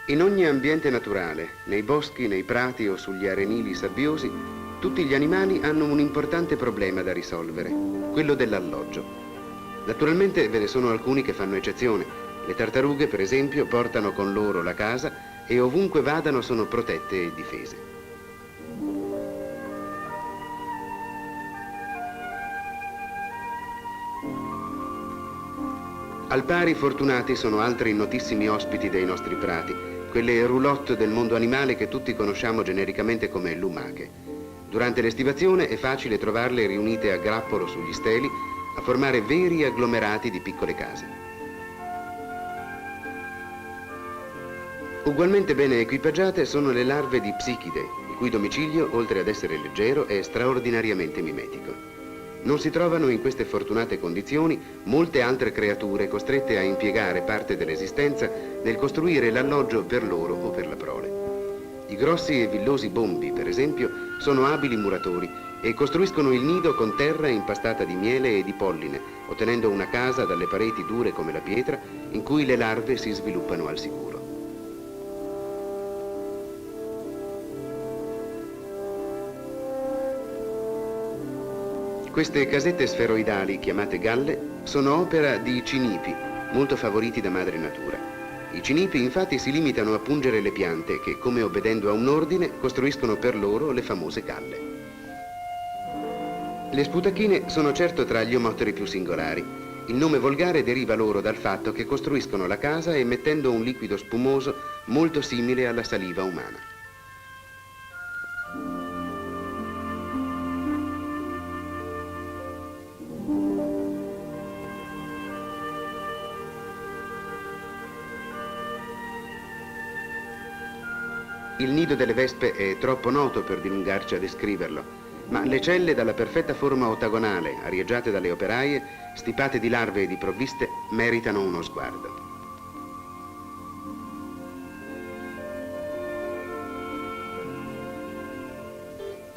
In ogni ambiente naturale, nei boschi, nei prati o sugli arenili sabbiosi, tutti gli animali hanno un importante problema da risolvere, quello dell'alloggio. Naturalmente ve ne sono alcuni che fanno eccezione. Le tartarughe, per esempio, portano con loro la casa e ovunque vadano sono protette e difese. Al pari fortunati sono altri notissimi ospiti dei nostri prati, quelle roulotte del mondo animale che tutti conosciamo genericamente come lumache. Durante l'estivazione è facile trovarle riunite a grappolo sugli steli a formare veri agglomerati di piccole case. Ugualmente bene equipaggiate sono le larve di Psichide, il cui domicilio, oltre ad essere leggero, è straordinariamente mimetico. Non si trovano in queste fortunate condizioni molte altre creature costrette a impiegare parte dell'esistenza nel costruire l'alloggio per loro o per la prole. I grossi e villosi bombi, per esempio, sono abili muratori e costruiscono il nido con terra impastata di miele e di polline, ottenendo una casa dalle pareti dure come la pietra in cui le larve si sviluppano al sicuro. Queste casette sferoidali, chiamate galle, sono opera di cinipi, molto favoriti da madre natura. I cinipi infatti si limitano a pungere le piante che, come obbedendo a un ordine, costruiscono per loro le famose galle. Le sputachine sono certo tra gli omotteri più singolari. Il nome volgare deriva loro dal fatto che costruiscono la casa emettendo un liquido spumoso molto simile alla saliva umana. Il nido delle vespe è troppo noto per dilungarci a descriverlo, ma le celle dalla perfetta forma ottagonale, arieggiate dalle operaie, stipate di larve e di provviste, meritano uno sguardo.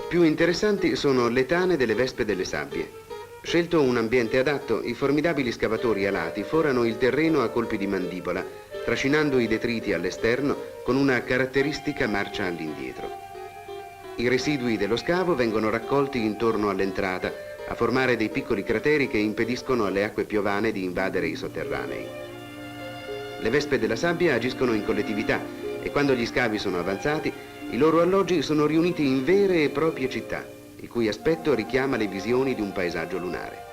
Più interessanti sono le tane delle vespe delle sabbie. Scelto un ambiente adatto, i formidabili scavatori alati forano il terreno a colpi di mandibola, trascinando i detriti all'esterno con una caratteristica marcia all'indietro. I residui dello scavo vengono raccolti intorno all'entrata a formare dei piccoli crateri che impediscono alle acque piovane di invadere i sotterranei. Le vespe della sabbia agiscono in collettività e quando gli scavi sono avanzati, i loro alloggi sono riuniti in vere e proprie città, il cui aspetto richiama le visioni di un paesaggio lunare.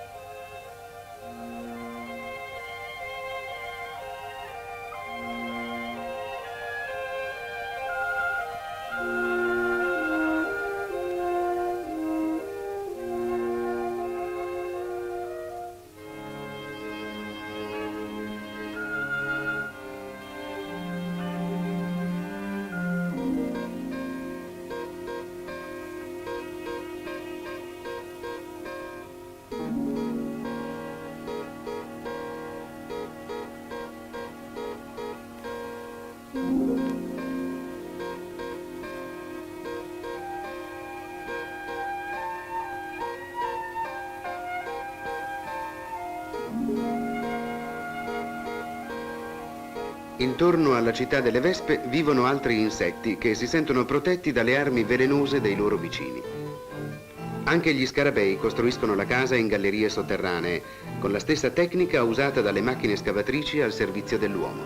Intorno alla città delle vespe vivono altri insetti che si sentono protetti dalle armi velenose dei loro vicini. Anche gli scarabei costruiscono la casa in gallerie sotterranee, con la stessa tecnica usata dalle macchine scavatrici al servizio dell'uomo.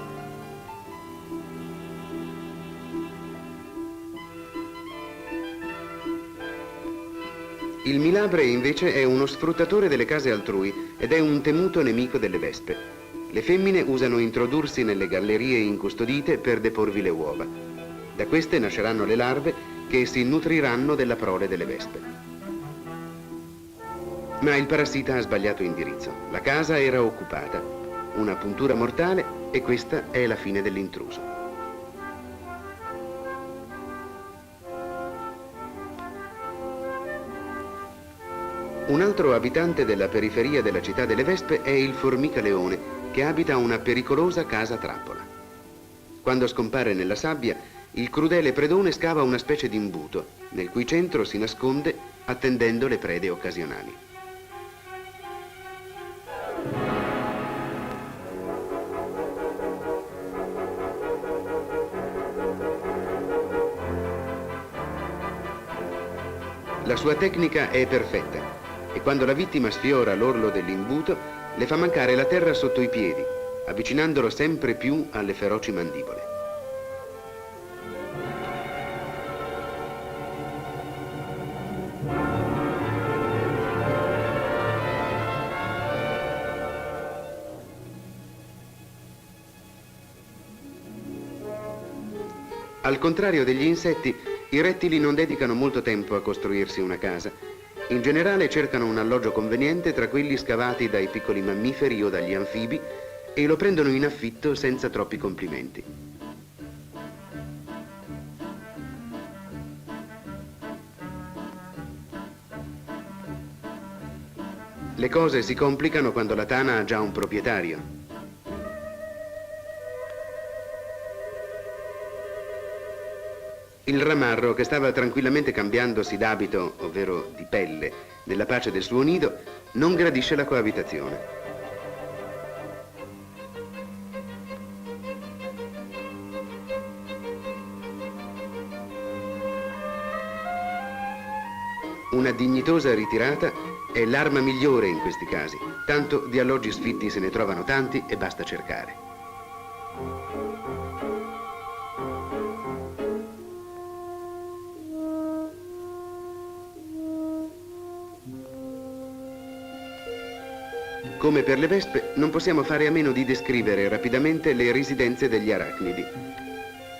Il milabre invece è uno sfruttatore delle case altrui ed è un temuto nemico delle vespe. Le femmine usano introdursi nelle gallerie incustodite per deporvi le uova. Da queste nasceranno le larve che si nutriranno della prole delle vespe. Ma il parassita ha sbagliato indirizzo. La casa era occupata. Una puntura mortale e questa è la fine dell'intruso. Un altro abitante della periferia della città delle vespe è il formicaleone, che abita una pericolosa casa trappola. Quando scompare nella sabbia, il crudele predone scava una specie di imbuto, nel cui centro si nasconde attendendo le prede occasionali. La sua tecnica è perfetta e quando la vittima sfiora l'orlo dell'imbuto le fa mancare la terra sotto i piedi, avvicinandolo sempre più alle feroci mandibole. Al contrario degli insetti, i rettili non dedicano molto tempo a costruirsi una casa. In generale cercano un alloggio conveniente tra quelli scavati dai piccoli mammiferi o dagli anfibi e lo prendono in affitto senza troppi complimenti. Le cose si complicano quando la tana ha già un proprietario. Il ramarro, che stava tranquillamente cambiandosi d'abito, ovvero di pelle, nella pace del suo nido, non gradisce la coabitazione. Una dignitosa ritirata è l'arma migliore in questi casi, tanto di alloggi sfitti se ne trovano tanti e basta cercare. Come per le vespe, non possiamo fare a meno di descrivere rapidamente le residenze degli arachnidi.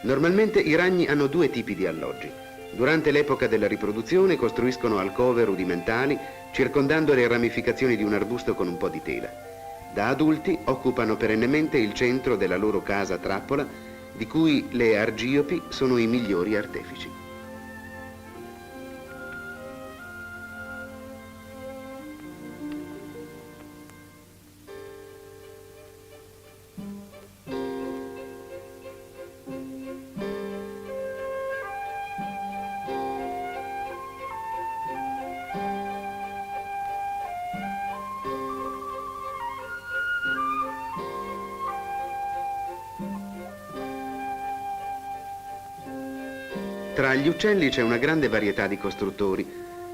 Normalmente i ragni hanno due tipi di alloggi. Durante l'epoca della riproduzione costruiscono alcove rudimentali circondando le ramificazioni di un arbusto con un po' di tela. Da adulti occupano perennemente il centro della loro casa trappola, di cui le argiopi sono i migliori artefici. Tra gli uccelli c'è una grande varietà di costruttori.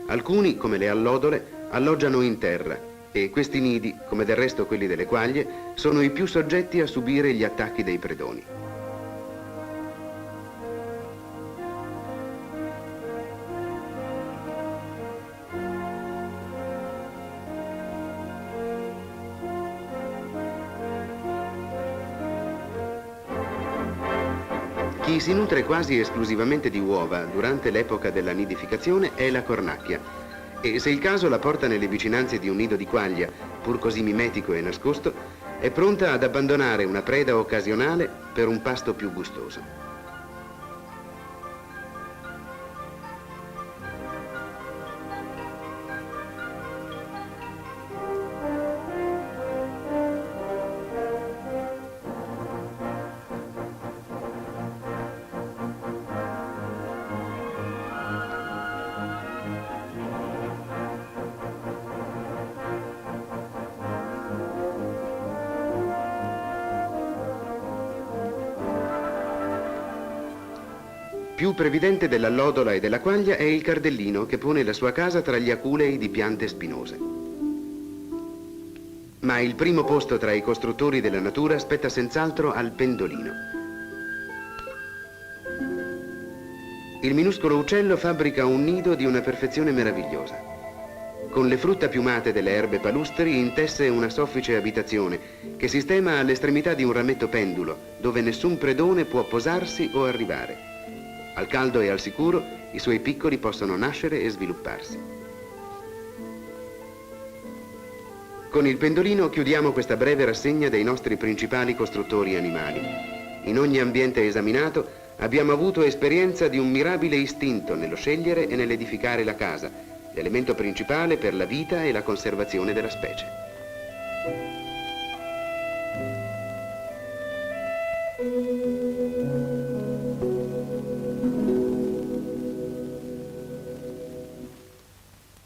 Alcuni, come le allodole, alloggiano in terra e questi nidi, come del resto quelli delle quaglie, sono i più soggetti a subire gli attacchi dei predoni. Chi si nutre quasi esclusivamente di uova durante l'epoca della nidificazione è la cornacchia e se il caso la porta nelle vicinanze di un nido di quaglia, pur così mimetico e nascosto, è pronta ad abbandonare una preda occasionale per un pasto più gustoso. Più previdente dell'allodola e della quaglia è il cardellino che pone la sua casa tra gli aculei di piante spinose. Ma il primo posto tra i costruttori della natura spetta senz'altro al pendolino. Il minuscolo uccello fabbrica un nido di una perfezione meravigliosa. Con le frutta piumate delle erbe palustri intesse una soffice abitazione che sistema all'estremità di un rametto pendulo dove nessun predone può posarsi o arrivare. Al caldo e al sicuro i suoi piccoli possono nascere e svilupparsi. Con il pendolino chiudiamo questa breve rassegna dei nostri principali costruttori animali. In ogni ambiente esaminato abbiamo avuto esperienza di un mirabile istinto nello scegliere e nell'edificare la casa, l'elemento principale per la vita e la conservazione della specie.